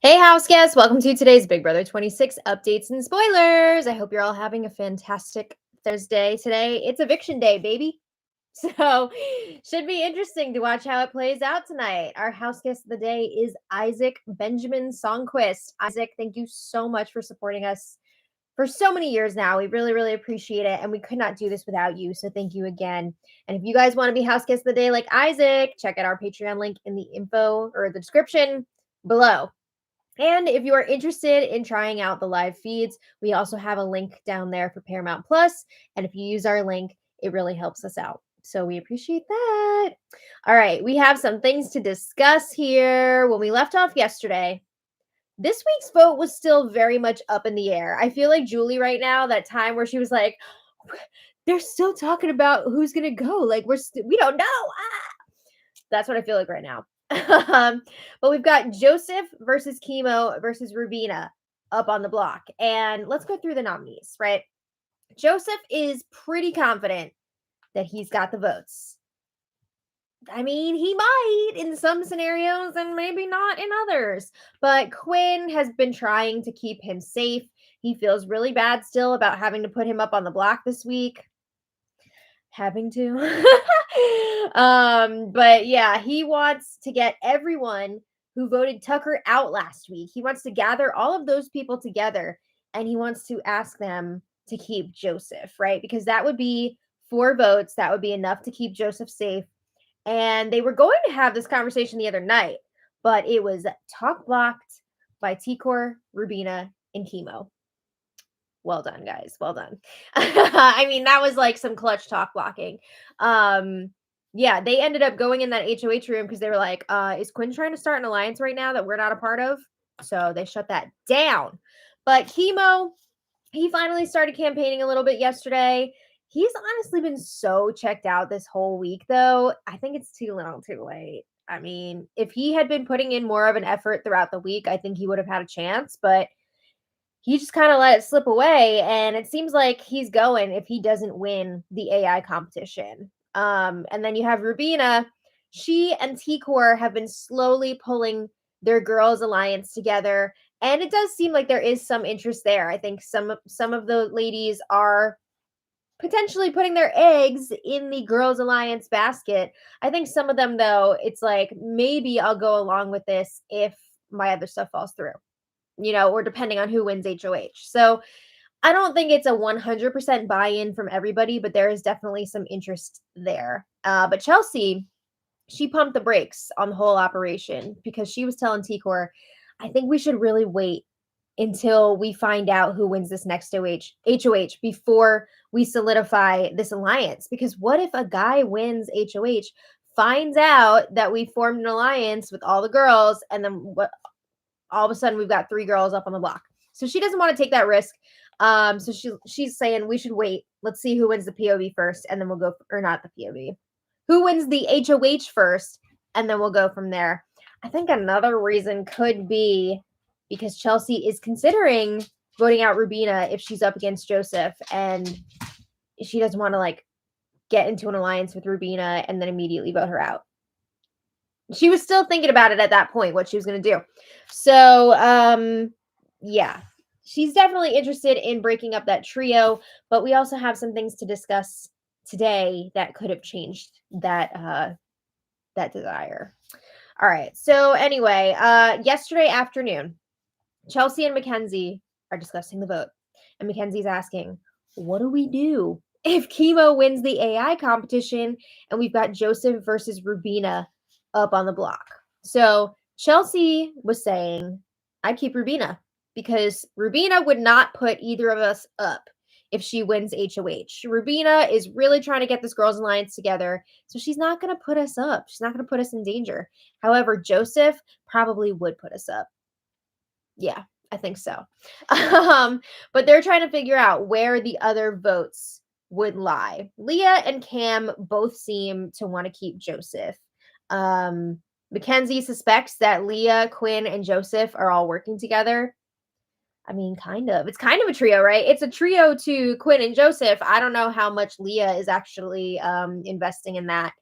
Hey, house guests, welcome to today's Big Brother 26 updates and spoilers. I hope you're all having a fantastic Thursday today. It's eviction day, baby. So, should be interesting to watch how it plays out tonight. Our house guest of the day is Isaac Benjamin Songquist. Isaac, thank you so much for supporting us for so many years now. We really, really appreciate it. And we could not do this without you. So, thank you again. And if you guys want to be house guest of the day like Isaac, check out our Patreon link in the info or the description below. And if you are interested in trying out the live feeds, we also have a link down there for Paramount Plus. And if you use our link, it really helps us out. So we appreciate that. All right, we have some things to discuss here. When we left off yesterday, this week's vote was still very much up in the air. I feel like Julie right now, that time where she was like, they're still talking about who's going to go. Like, we don't know. That's what I feel like right now. But we've got Joseph versus Chemo versus Rubina up on the block. And let's go through the nominees, right? Joseph is pretty confident that he's got the votes. I mean, he might in some scenarios and maybe not in others. But Quinn has been trying to keep him safe. He feels really bad still about having to put him up on the block this week. Having to. But yeah, he wants to get everyone who voted Tucker out last week. He wants to gather all of those people together and he wants to ask them to keep Joseph, right? Because that would be 4 votes. That would be enough to keep Joseph safe. And they were going to have this conversation the other night, but it was talk blocked by Tikor, Rubina, and Chemo. Well done, guys. Well done. I mean, that was like some clutch talk blocking. Yeah, they ended up going in that HOH room because they were like, is Quinn trying to start an alliance right now that we're not a part of? So they shut that down. But Chemo, he finally started campaigning a little bit yesterday. He's honestly been so checked out this whole week, though. I think it's too little too late. I mean, if he had been putting in more of an effort throughout the week, I think he would have had a chance, but he just kind of let it slip away. And it seems like he's going if he doesn't win the AI competition. And then you have Rubina. She and Tikor have been slowly pulling their girls' alliance together. And it does seem like there is some interest there. I think some of the ladies are potentially putting their eggs in the girls' alliance basket. I think some of them, though, it's like, maybe I'll go along with this if my other stuff falls through, or depending on who wins HOH. So I don't think it's a 100% buy-in from everybody, but there is definitely some interest there. But Chelsie, she pumped the brakes on the whole operation because she was telling Tikor, I think we should really wait until we find out who wins this next HOH before we solidify this alliance. Because what if a guy wins HOH, finds out that we formed an alliance with all the girls, and then all of a sudden we've got 3 girls up on the block. So she doesn't want to take that risk. So she's saying we should wait. Let's see who wins the POV first, and then we'll go, or not the POV. Who wins the HOH first, and then we'll go from there. I think another reason could be because Chelsie is considering voting out Rubina if she's up against Joseph, and she doesn't want to get into an alliance with Rubina and then immediately vote her out. She was still thinking about it at that point, what she was going to do. So, yeah, she's definitely interested in breaking up that trio, but we also have some things to discuss today that could have changed that desire. All right. So anyway, yesterday afternoon, Chelsie and Mackenzie are discussing the vote, and Mackenzie's asking, what do we do if Chemo wins the AI competition and we've got Joseph versus Rubina up on the block? So Chelsie was saying, I'd keep Rubina because Rubina would not put either of us up if she wins HOH. Rubina is really trying to get this girls' alliance together, so she's not going to put us up. She's not going to put us in danger. However, Joseph probably would put us up. Yeah, I think so. But they're trying to figure out where the other votes would lie. Leah and Cam both seem to want to keep Joseph. Mackenzie suspects that Leah, Quinn, and Joseph are all working together. I mean, kind of. It's kind of a trio, right? It's a trio to Quinn and Joseph. I don't know how much Leah is actually investing in that.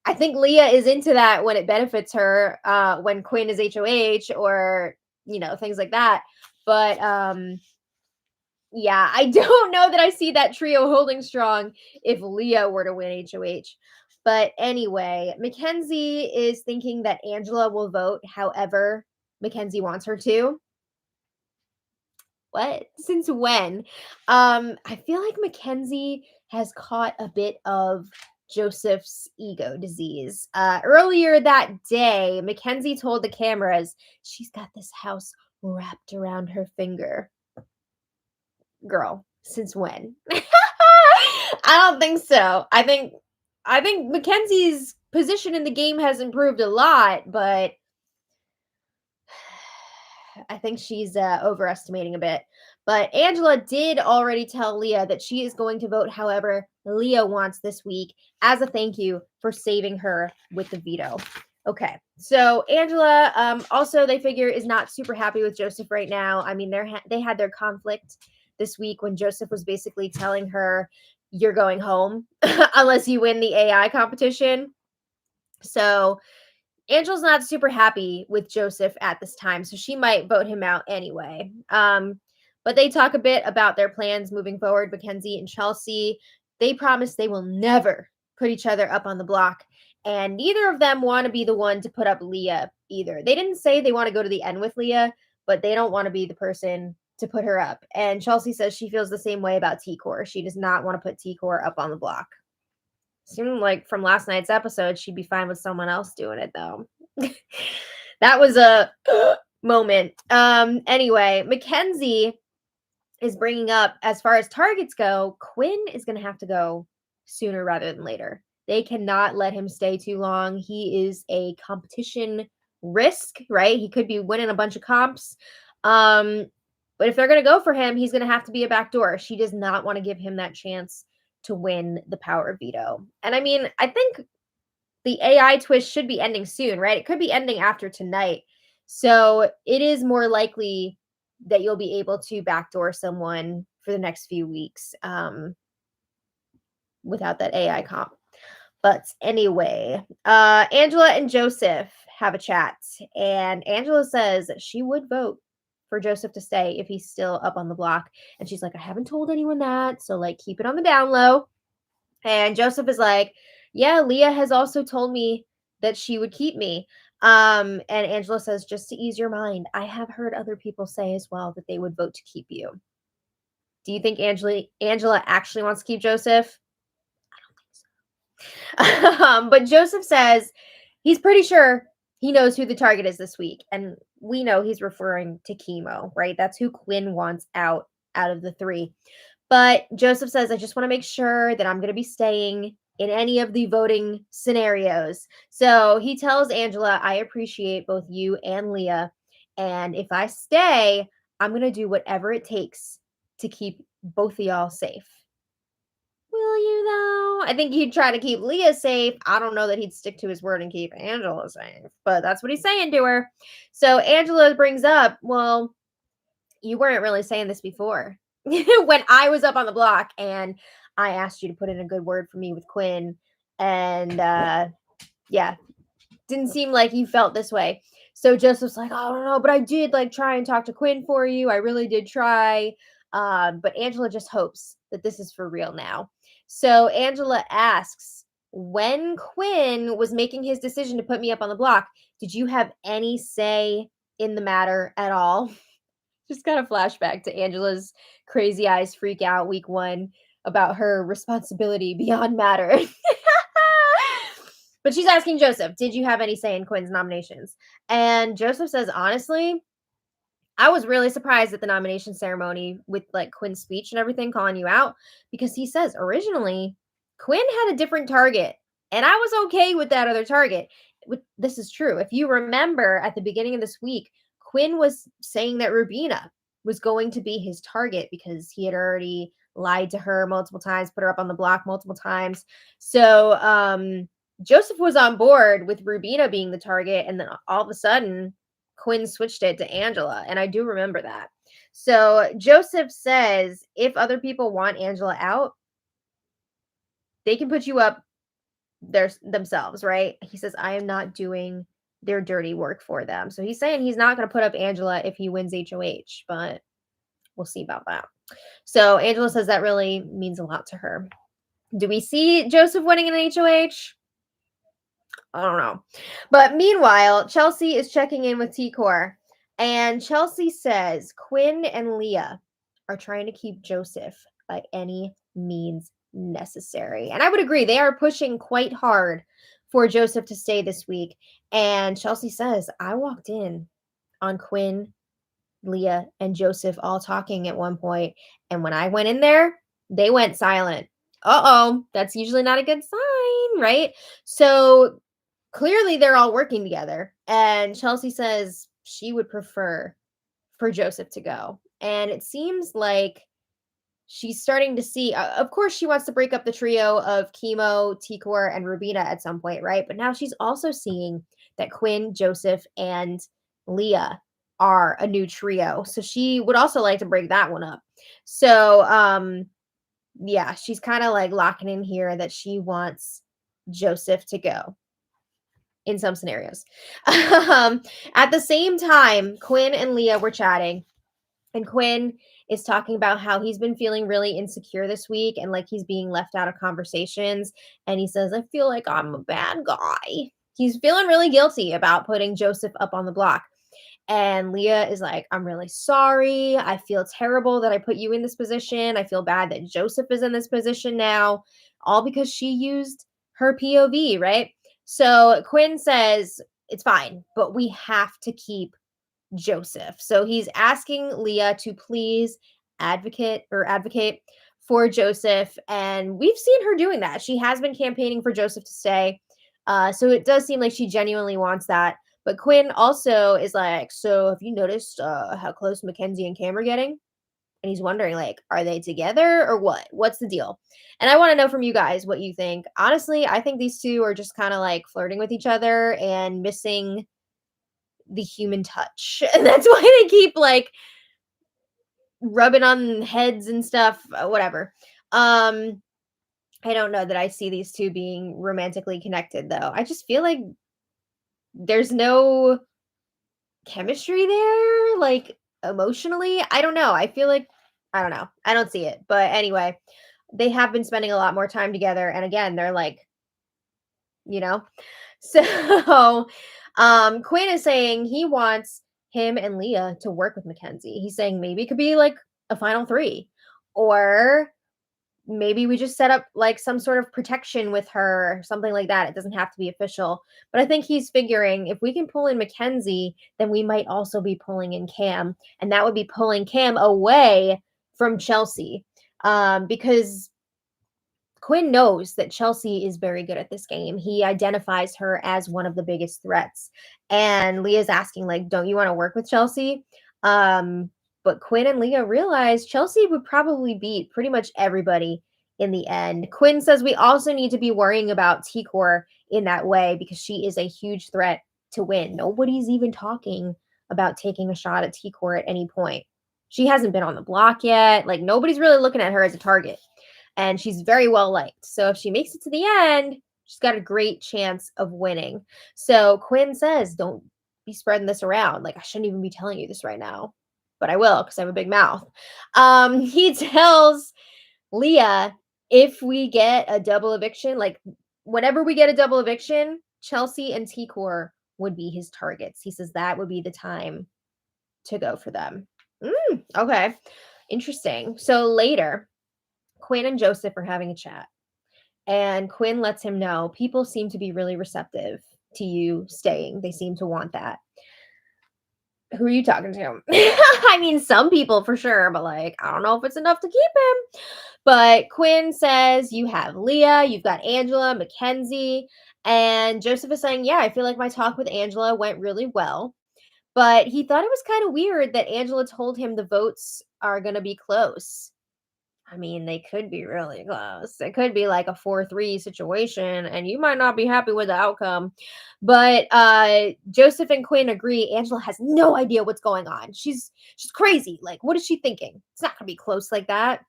I think Leah is into that when it benefits her, when Quinn is HOH or, things like that. But yeah, I don't know that I see that trio holding strong if Leah were to win HOH. But anyway, Mackenzie is thinking that Angela will vote however Mackenzie wants her to. What? Since when? I feel like Mackenzie has caught a bit of Joseph's ego disease. Earlier that day, Mackenzie told the cameras she's got this house wrapped around her finger. Girl, since when? I don't think so. I think Mackenzie's position in the game has improved a lot, but I think she's overestimating a bit. But Angela did already tell Leah that she is going to vote however Leah wants this week as a thank you for saving her with the veto. Okay, so Angela also, they figure, is not super happy with Joseph right now. I mean, they had their conflict this week when Joseph was basically telling her, you're going home unless you win the AI competition. So Angela's not super happy with Joseph at this time, so she might vote him out anyway. But they talk a bit about their plans moving forward. Mackenzie and Chelsie, they promise they will never put each other up on the block, and neither of them want to be the one to put up Leah either. They didn't say they want to go to the end with Leah, but they don't want to be the person to put her up. And Chelsie says she feels the same way about T-Core. She does not want to put T-Core up on the block. Seemed like from last night's episode, she'd be fine with someone else doing it, though. That was a moment. Anyway, Mackenzie is bringing up, as far as targets go, Quinn is going to have to go sooner rather than later. They cannot let him stay too long. He is a competition risk, right? He could be winning a bunch of comps. But if they're going to go for him, he's going to have to be a backdoor. She does not want to give him that chance to win the power veto. And I mean, I think the AI twist should be ending soon, right? It could be ending after tonight. So it is more likely that you'll be able to backdoor someone for the next few weeks without that AI comp. But anyway, Angela and Joseph have a chat, and Angela says that she would vote for Joseph to stay if he's still up on the block. And she's like, I haven't told anyone that, so like keep it on the down low. And Joseph is like, yeah, Leah has also told me that she would keep me. And Angela says, just to ease your mind, I have heard other people say as well that they would vote to keep you. Do you think Angela actually wants to keep Joseph? I don't think so. But Joseph says he's pretty sure he knows who the target is this week. And we know he's referring to Chemo, right? That's who Quinn wants out of the three. But Joseph says, I just want to make sure that I'm going to be staying in any of the voting scenarios. So he tells Angela, I appreciate both you and Leah. And if I stay, I'm going to do whatever it takes to keep both of y'all safe. Will you, though? I think he'd try to keep Leah safe. I don't know that he'd stick to his word and keep Angela safe, but that's what he's saying to her. So Angela brings up, well, you weren't really saying this before. When I was up on the block and I asked you to put in a good word for me with Quinn. And yeah, didn't seem like you felt this way. So Joseph's like, I don't know, but I did like try and talk to Quinn for you. I really did try. But Angela just hopes that this is for real now. So Angela asks, when Quinn was making his decision to put me up on the block, did you have any say in the matter at all? Just kind of flashback to Angela's crazy eyes freak out week 1 about her responsibility beyond matter. But she's asking Joseph, did you have any say in Quinn's nominations? And Joseph says, honestly, I was really surprised at the nomination ceremony with like Quinn's speech and everything calling you out, because he says originally Quinn had a different target and I was okay with that other target. This is true. If you remember at the beginning of this week, Quinn was saying that Rubina was going to be his target because he had already lied to her multiple times, put her up on the block multiple times. So Joseph was on board with Rubina being the target, and then all of a sudden Quinn switched it to Angela, and I do remember that. So Joseph says if other people want Angela out, they can put you up themselves, right? He says, I am not doing their dirty work for them. So he's saying he's not going to put up Angela if he wins HOH, but we'll see about that. So Angela says that really means a lot to her. Do we see Joseph winning an HOH? I don't know. But meanwhile, Chelsie is checking in with T-Core, and Chelsie says Quinn and Leah are trying to keep Joseph by any means necessary. And I would agree, they are pushing quite hard for Joseph to stay this week. And Chelsie says, I walked in on Quinn, Leah, and Joseph all talking at one point, and when I went in there, they went silent. Uh-oh, that's usually not a good sign, right? So clearly they're all working together, and Chelsie says she would prefer for Joseph to go. And it seems like she's starting to see, of course she wants to break up the trio of Chemo, T-Core, and Rubina at some point, right? But now she's also seeing that Quinn, Joseph, and Leah are a new trio. So she would also like to break that one up. So yeah, she's kind of like locking in here that she wants Joseph to go in some scenarios. At the same time, Quinn and Leah were chatting, and Quinn is talking about how he's been feeling really insecure this week and like he's being left out of conversations. And he says, I feel like I'm a bad guy. He's feeling really guilty about putting Joseph up on the block. And Leah is like, I'm really sorry. I feel terrible that I put you in this position. I feel bad that Joseph is in this position now, all because she used her POV, right? So Quinn says, it's fine, but we have to keep Joseph. So he's asking Leah to please advocate for Joseph. And we've seen her doing that. She has been campaigning for Joseph to stay. So it does seem like she genuinely wants that. But Quinn also is like, so have you noticed how close Mackenzie and Cam are getting? And he's wondering, like, are they together or what? What's the deal? And I want to know from you guys what you think. Honestly, I think these two are just kind of like flirting with each other and missing the human touch. And that's why they keep like rubbing on heads and stuff, whatever. I don't know that I see these two being romantically connected though. I just feel like there's no chemistry there, like emotionally. I don't know. I feel like I don't know. I don't see it. But anyway, they have been spending a lot more time together, and again, they're like, you know. So, Quinn is saying he wants him and Leah to work with Mackenzie. He's saying maybe it could be like a final 3, or maybe we just set up like some sort of protection with her, something like that. It doesn't have to be official. But I think he's figuring if we can pull in Mackenzie, then we might also be pulling in Cam, and that would be pulling Cam away from Chelsie. Because Quinn knows that Chelsie is very good at this game. He identifies her as one of the biggest threats. And Leah's asking, like, don't you want to work with Chelsie? But Quinn and Leah realize Chelsie would probably beat pretty much everybody in the end. Quinn says we also need to be worrying about T-Core in that way because she is a huge threat to win. Nobody's even talking about taking a shot at T-Core at any point. She hasn't been on the block yet. Like, nobody's really looking at her as a target. And she's very well liked. So if she makes it to the end, she's got a great chance of winning. So Quinn says, don't be spreading this around. Like, I shouldn't even be telling you this right now, but I will because I have a big mouth. He tells Leah, if we get a double eviction, like whenever we get a double eviction, Chelsie and T-Core would be his targets. He says that would be the time to go for them. Okay. Interesting. So later, Quinn and Joseph are having a chat, and Quinn lets him know people seem to be really receptive to you staying. They seem to want that. Who are you talking to? I mean, some people for sure, but like, I don't know if it's enough to keep him. But Quinn says you have Leah, you've got Angela, Mackenzie, and Joseph is saying, yeah, I feel like my talk with Angela went really well. But he thought it was kind of weird that Angela told him the votes are going to be close. I mean, they could be really close. It could be like a 4-3 situation, and you might not be happy with the outcome. But Joseph and Quinn agree Angela has no idea what's going on. She's crazy. Like, what is she thinking? It's not going to be close like that.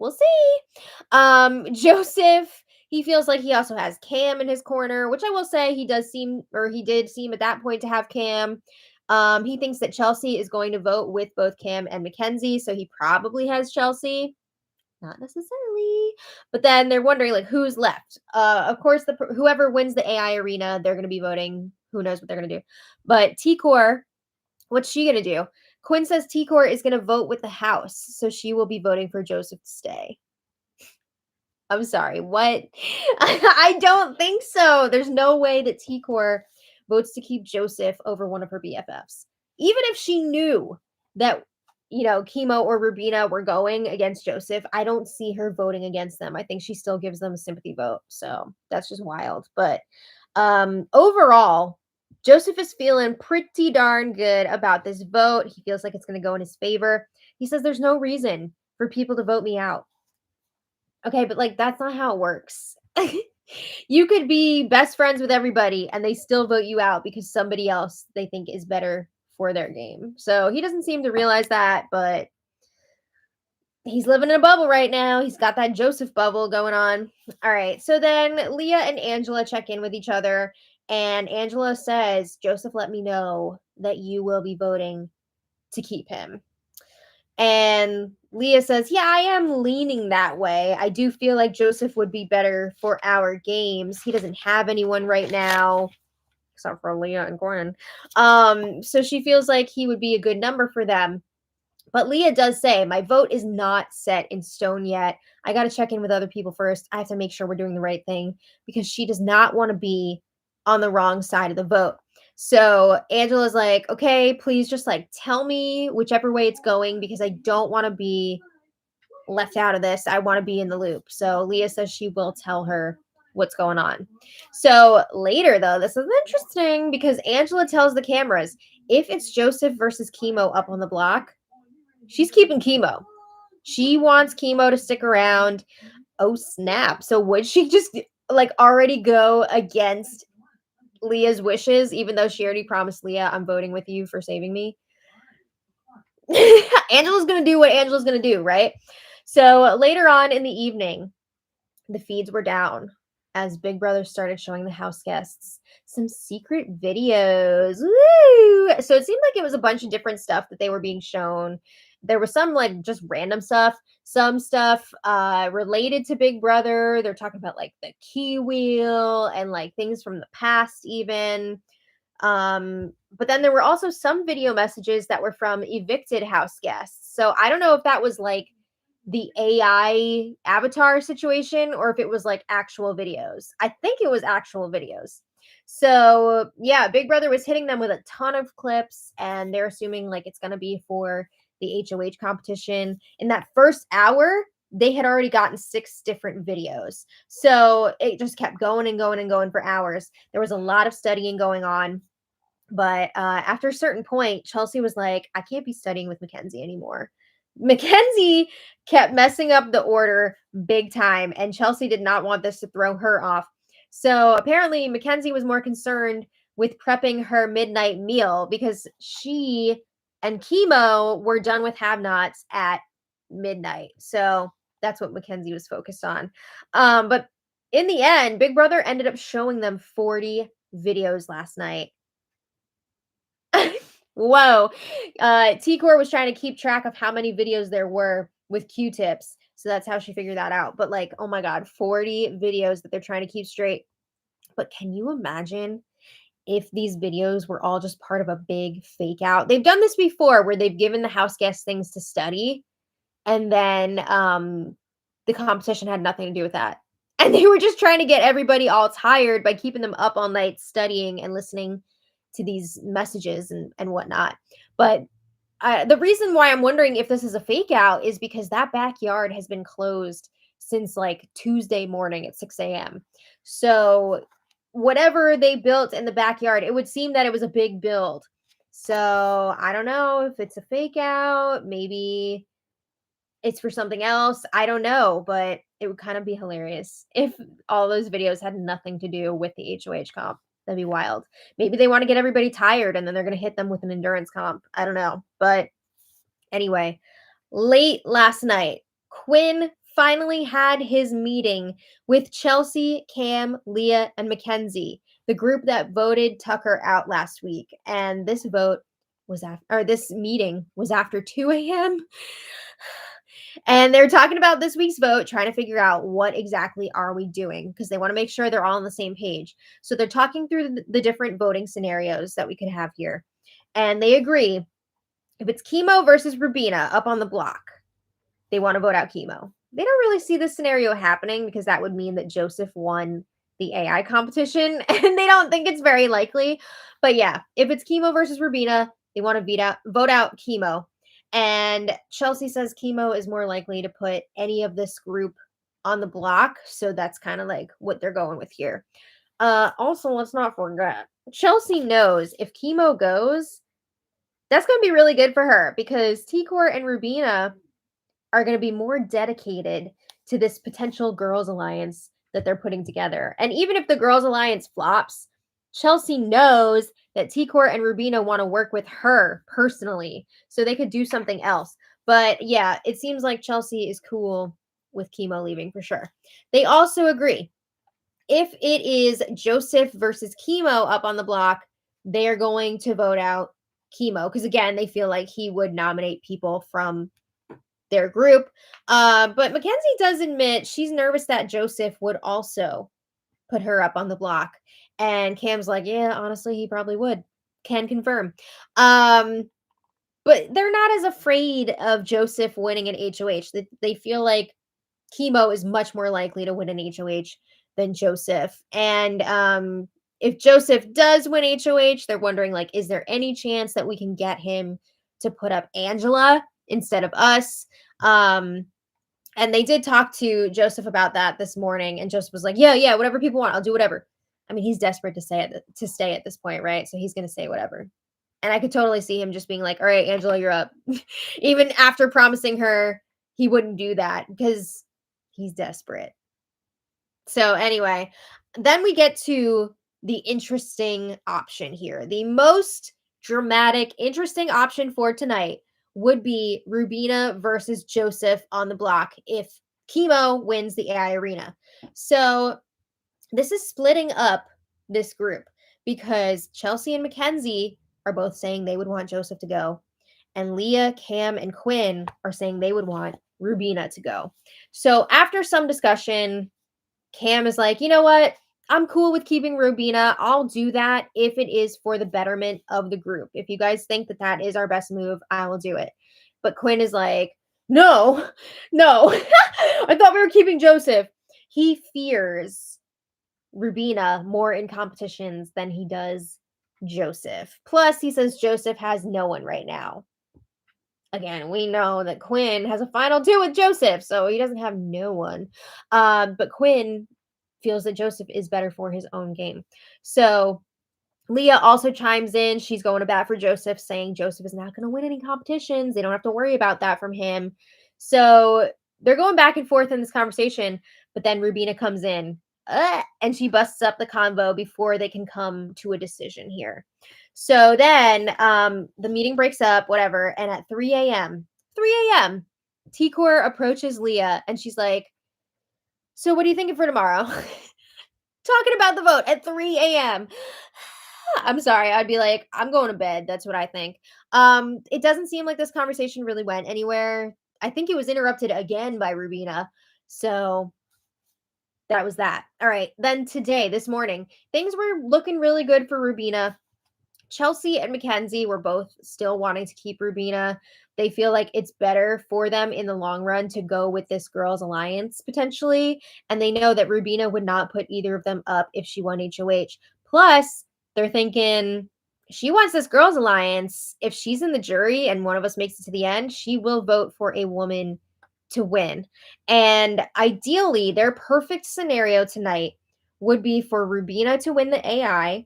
We'll see. Joseph He feels like he also has Cam in his corner, which I will say he did seem at that point to have Cam. He thinks that Chelsie is going to vote with both Cam and Mackenzie, so he probably has Chelsie. Not necessarily. But then they're wondering like who's left. Of course, whoever wins the AI arena, they're going to be voting. Who knows what they're going to do? But T-Core, what's she going to do? Quinn says T-Core is going to vote with the house, so she will be voting for Joseph to stay. I'm sorry, what? I don't think so. There's no way that T-Core votes to keep Joseph over one of her BFFs. Even if she knew that, Chemo or Rubina were going against Joseph, I don't see her voting against them. I think she still gives them a sympathy vote. So that's just wild. But overall, Joseph is feeling pretty darn good about this vote. He feels like it's going to go in his favor. He says there's no reason for people to vote me out. Okay, but like that's not how it works. You could be best friends with everybody and they still vote you out because somebody else they think is better for their game. So he doesn't seem to realize that, but he's living in a bubble right now. He's got that Joseph bubble going on. All right. So then Leah and Angela check in with each other, and Angela says, Joseph let me know that you will be voting to keep him. And Leah says, yeah, I am leaning that way. I do feel like Joseph would be better for our games. He doesn't have anyone right now, except for Leah and Gordon. So she feels like he would be a good number for them. But Leah does say, my vote is not set in stone yet. I got to check in with other people first. I have to make sure we're doing the right thing because she does not want to be on the wrong side of the vote. So Angela's like, okay, please just like tell me whichever way it's going because I don't want to be left out of this. I want to be in the loop. So Leah says she will tell her what's going on. So later, though, this is interesting because Angela tells the cameras if it's Joseph versus Chemo up on the block, she's keeping Chemo. She wants Chemo to stick around. Oh, snap. So would she just like already go against Leah's wishes, even though she already promised Leah, I'm voting with you for saving me? Angela's going to do what Angela's going to do, right? So later on in the evening, the feeds were down as Big Brother started showing the house guests some secret videos. Woo! So it seemed like it was a bunch of different stuff that they were being shown. There was some like just random stuff, some stuff related to Big Brother. They're talking about like the key wheel and like things from the past even. But then there were also some video messages that were from evicted house guests. So I don't know if that was like the AI avatar situation or if it was like actual videos. I think it was actual videos. So yeah, Big Brother was hitting them with a ton of clips and they're assuming like it's going to be for the HOH competition. In that first hour, they had already gotten 6 different videos. So it just kept going and going and going for hours. There was a lot of studying going on. But after a certain point, Chelsie was like, I can't be studying with Mackenzie anymore. Mackenzie kept messing up the order big time, and Chelsie did not want this to throw her off. So apparently, Mackenzie was more concerned with prepping her midnight meal because she and Chemo were done with have-nots at midnight. So that's what Mackenzie was focused on. But in the end, Big Brother ended up showing them 40 videos last night. Whoa. T-Core was trying to keep track of how many videos there were with Q-tips. So that's how she figured that out. But like, oh my God, 40 videos that they're trying to keep straight. But can you imagine if these videos were all just part of a big fake out? They've done this before where they've given the house guests things to study. And then the competition had nothing to do with that. And they were just trying to get everybody all tired by keeping them up all night studying and listening to these messages and whatnot. But the reason why I'm wondering if this is a fake out is because that backyard has been closed since like Tuesday morning at 6 a.m. So whatever they built in the backyard, it would seem that it was a big build. So I don't know if it's a fake out. Maybe it's for something else. I don't know, but it would kind of be hilarious if all those videos had nothing to do with the HOH comp. That'd be wild. Maybe they want to get everybody tired and then they're going to hit them with an endurance comp. I don't know. But anyway, late last night, Quinn finally had his meeting with Chelsie, Cam, Leah, and Mackenzie, the group that voted Tucker out last week. And this this meeting was after 2 a.m. And they're talking about this week's vote, trying to figure out what exactly are we doing, because they want to make sure they're all on the same page. So they're talking through the different voting scenarios that we could have here. And they agree, if it's Chemo versus Rubina up on the block, they want to vote out Chemo. They don't really see this scenario happening because that would mean that Joseph won the AI competition, and they don't think it's very likely. But yeah, if it's Chemo versus Rubina, they want to vote out Chemo. And Chelsie says Chemo is more likely to put any of this group on the block. So that's kind of like what they're going with here. Also, let's not forget, Chelsie knows if Chemo goes, that's going to be really good for her, because T-Core and Rubina are going to be more dedicated to this potential girls' alliance that they're putting together. And even if the girls' alliance flops, Chelsie knows that T-Core and Rubina want to work with her personally, so they could do something else. But yeah, it seems like Chelsie is cool with Chemo leaving for sure. They also agree, if it is Joseph versus Chemo up on the block, they are going to vote out Chemo, because again, they feel like he would nominate people from their group. But Mackenzie does admit she's nervous that Joseph would also put her up on the block. And Cam's like, yeah, honestly, he probably would. Can confirm. But they're not as afraid of Joseph winning an HOH. They feel like Chemo is much more likely to win an HOH than Joseph. And if Joseph does win HOH, they're wondering, like, is there any chance that we can get him to put up Angela instead of us? And they did talk to Joseph about that this morning, and Joseph was like, yeah, whatever people want, I'll do whatever. I mean, he's desperate to stay at this point, right? So he's going to say whatever. And I could totally see him just being like, all right, Angela, you're up. Even after promising her he wouldn't do that, because he's desperate. So anyway, then we get to the interesting option here. The most dramatic, interesting option for tonight would be Rubina versus Joseph on the block if Chemo wins the AI arena. So this is splitting up this group, because Chelsie and Mackenzie are both saying they would want Joseph to go, and Leah, Cam, and Quinn are saying they would want Rubina to go. So after some discussion, Cam is like, you know what? I'm cool with keeping Rubina. I'll do that if it is for the betterment of the group. If you guys think that that is our best move, I will do it. But Quinn is like, no. I thought we were keeping Joseph. He fears Rubina more in competitions than he does Joseph. Plus, he says Joseph has no one right now. Again, we know that Quinn has a final two with Joseph, so he doesn't have no one. But Quinn feels that Joseph is better for his own game. So Leah also chimes in. She's going to bat for Joseph, saying Joseph is not going to win any competitions. They don't have to worry about that from him. So they're going back and forth in this conversation, but then Rubina comes in and she busts up the convo before they can come to a decision here. So then the meeting breaks up, whatever, and at 3 a.m., T-Core approaches Leah, and she's like, so what are you thinking for tomorrow? Talking about the vote at 3 a.m. I'm sorry. I'd be like, I'm going to bed. That's what I think. It doesn't seem like this conversation really went anywhere. I think it was interrupted again by Rubina. So that was that. All right. Then today, this morning, things were looking really good for Rubina. Chelsie and Mackenzie were both still wanting to keep Rubina. They feel like it's better for them in the long run to go with this girls' alliance potentially. And they know that Rubina would not put either of them up if she won HOH. Plus, they're thinking she wants this girls' alliance. If she's in the jury and one of us makes it to the end, she will vote for a woman to win. And ideally, their perfect scenario tonight would be for Rubina to win the AI,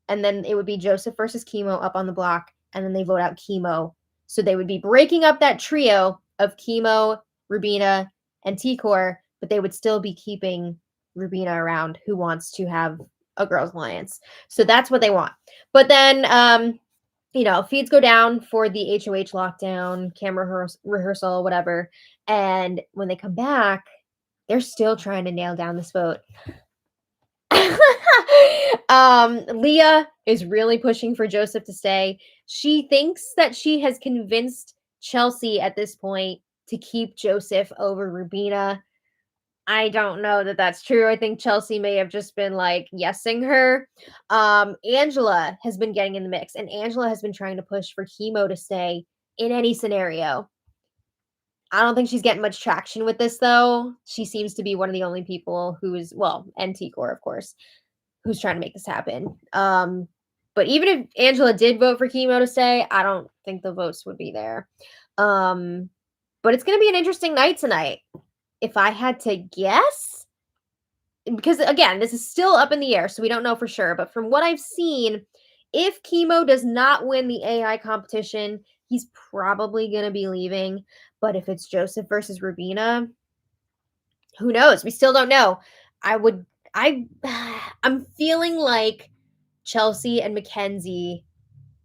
and then it would be Joseph versus Chemo up on the block, and then they vote out Chemo. So they would be breaking up that trio of Chemo, Rubina, and T-Core, but they would still be keeping Rubina around, who wants to have a girls' alliance. So that's what they want. But then feeds go down for the HOH lockdown, camera rehearsal, whatever. And when they come back, they're still trying to nail down this vote. Leah is really pushing for Joseph to stay. She thinks that she has convinced Chelsie at this point to keep Joseph over Rubina. I don't know that that's true. I think Chelsie may have just been like yesing her. Angela has been getting in the mix, and Angela has been trying to push for Chemo to stay in any scenario. I don't think she's getting much traction with this, though. She seems to be one of the only people who is, well, and T-Core, of course, who's trying to make this happen. But even if Angela did vote for Chemo to stay, I don't think the votes would be there. But it's going to be an interesting night tonight. If I had to guess, because again, this is still up in the air, so we don't know for sure. But from what I've seen, if Chemo does not win the AI competition, he's probably going to be leaving. But if it's Joseph versus Rubina, who knows? We still don't know. I'm feeling like Chelsie and Mackenzie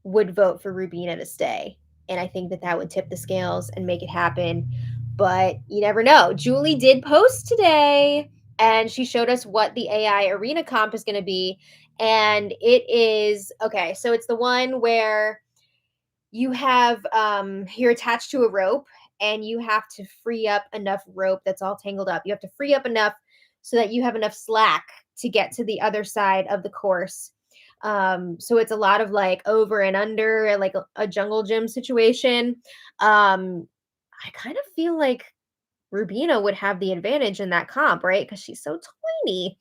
would vote for Rubina to stay. And I think that would tip the scales and make it happen. But you never know. Julie did post today, and she showed us what the AI arena comp is going to be. And it is, okay, so it's the one where you have, you're attached to a rope, and you have to free up enough rope that's all tangled up. You have to free up enough so that you have enough slack to get to the other side of the course. So it's a lot of like over and under, like a jungle gym situation. I kind of feel like Rubina would have the advantage in that comp, right? Because she's so tiny.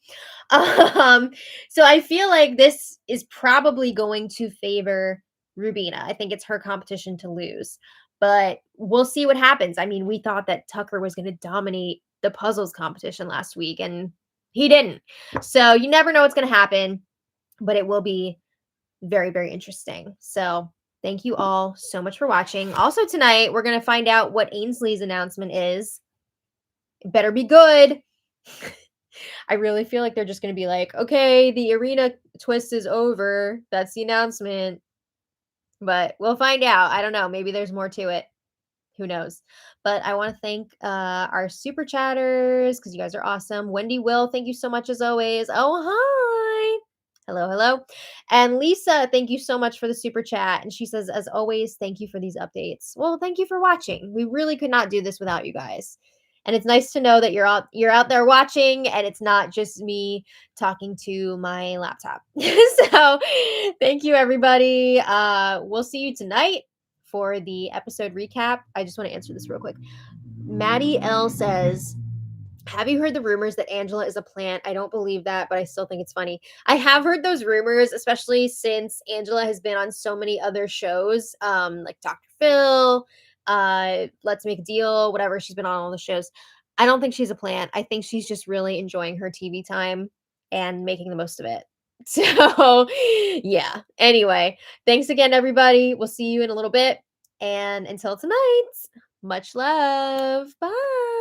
So I feel like this is probably going to favor Rubina. I think it's her competition to lose, but we'll see what happens. I mean, we thought that Tucker was going to dominate the puzzles competition last week, and he didn't. So you never know what's going to happen, but it will be very, very interesting. So thank you all so much for watching. Also tonight, we're going to find out what Ainsley's announcement is. It better be good. I really feel like they're just going to be like, okay, the arena twist is over. That's the announcement. But we'll find out. I don't know. Maybe there's more to it. Who knows? But I want to thank our super chatters because you guys are awesome. Wendy Will, thank you so much as always. Oh, hi. Hello, hello. And Lisa, thank you so much for the super chat. And she says, as always, thank you for these updates. Well, thank you for watching. We really could not do this without you guys. And it's nice to know that you're out there watching, and it's not just me talking to my laptop. So thank you, everybody. We'll see you tonight for the episode recap. I just want to answer this real quick. Maddie L says, have you heard the rumors that Angela is a plant? I don't believe that, but I still think it's funny. I have heard those rumors, especially since Angela has been on so many other shows, like Dr. Phil, Let's Make a Deal, whatever. She's been on all the shows. I don't think she's a plant. I think she's just really enjoying her TV time and making the most of it. So, yeah. Anyway, thanks again, everybody. We'll see you in a little bit. And until tonight, much love. Bye.